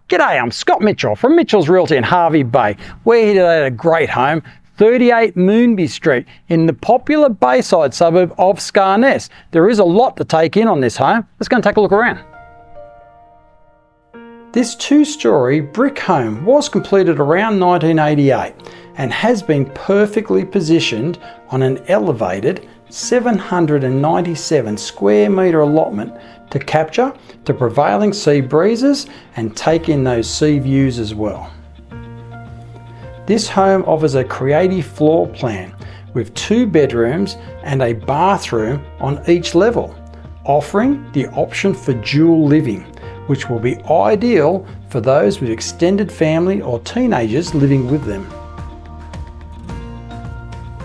G'day, I'm Scott Mitchell from Mitchell's Realty in Hervey Bay. We're here today at a great home, 38 Moonbi Street in the popular Bayside suburb of Scarness. There is a lot to take in on this home. Let's go and take a look around. This two-storey brick home was completed around 1988 and has been perfectly positioned on an elevated 797 square metre allotment to capture the prevailing sea breezes and take in those sea views as well. This home offers a creative floor plan with 2 bedrooms and a bathroom on each level, offering the option for dual living, which will be ideal for those with extended family or teenagers living with them.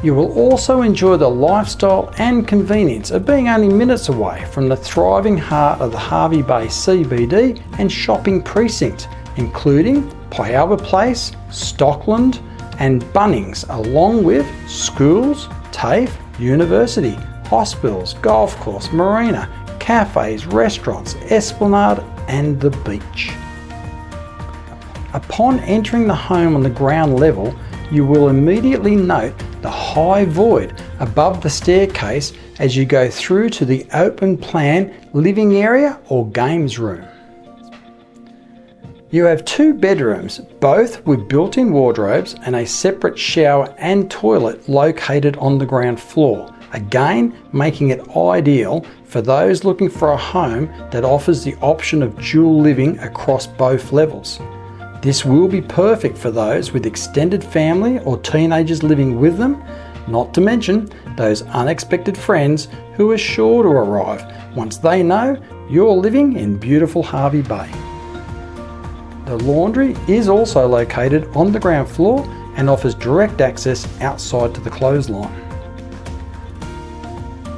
You will also enjoy the lifestyle and convenience of being only minutes away from the thriving heart of the Hervey Bay CBD and shopping precinct, including Pialba Place, Stockland and Bunnings, along with schools, TAFE, university, hospitals, golf course, marina, cafes, restaurants, esplanade and the beach. Upon entering the home on the ground level, you will immediately note the high void above the staircase as you go through to the open plan living area or games room. You have 2 bedrooms, both with built-in wardrobes and a separate shower and toilet located on the ground floor, again making it ideal for those looking for a home that offers the option of dual living across both levels. This will be perfect for those with extended family or teenagers living with them, not to mention those unexpected friends who are sure to arrive once they know you're living in beautiful Hervey Bay. The laundry is also located on the ground floor and offers direct access outside to the clothesline.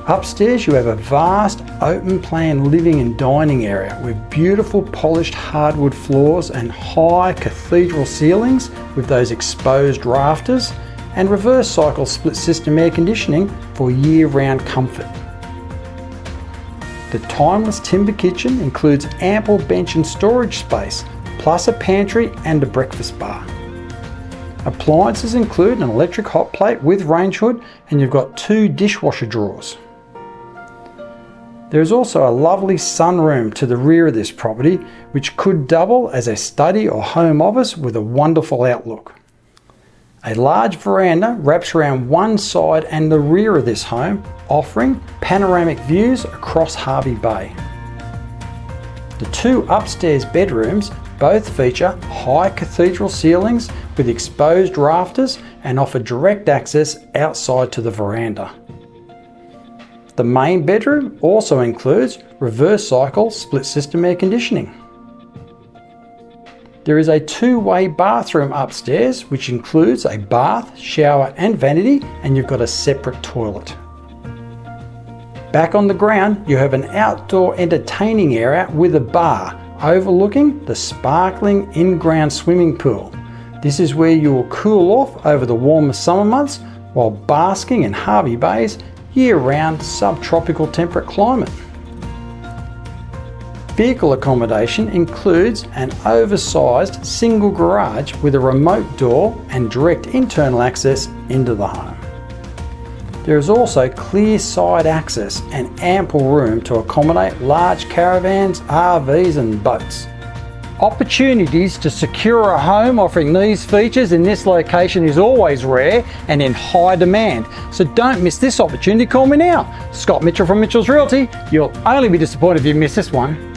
Upstairs you have a vast open plan living and dining area with beautiful polished hardwood floors and high cathedral ceilings with those exposed rafters and reverse cycle split system air conditioning for year-round comfort. The timeless timber kitchen includes ample bench and storage space, plus a pantry and a breakfast bar. Appliances include an electric hot plate with range hood, and you've got 2 dishwasher drawers. There is also a lovely sunroom to the rear of this property, which could double as a study or home office with a wonderful outlook. A large veranda wraps around one side and the rear of this home, offering panoramic views across Hervey Bay. The 2 upstairs bedrooms both feature high cathedral ceilings with exposed rafters and offer direct access outside to the veranda. The main bedroom also includes reverse cycle split system air conditioning. There is a 2-way bathroom upstairs which includes a bath, shower and vanity, and you've got a separate toilet. Back on the ground you have an outdoor entertaining area with a bar overlooking the sparkling in-ground swimming pool. This is where you will cool off over the warmer summer months while basking in Hervey Bay's year-round subtropical temperate climate. Vehicle accommodation includes an oversized single garage with a remote door and direct internal access into the home. There is also clear side access and ample room to accommodate large caravans, RVs and boats. Opportunities to secure a home offering these features in this location is always rare and in high demand, so don't miss this opportunity. Call me now. Scott Mitchell from Mitchell's Realty. You'll only be disappointed if you miss this one.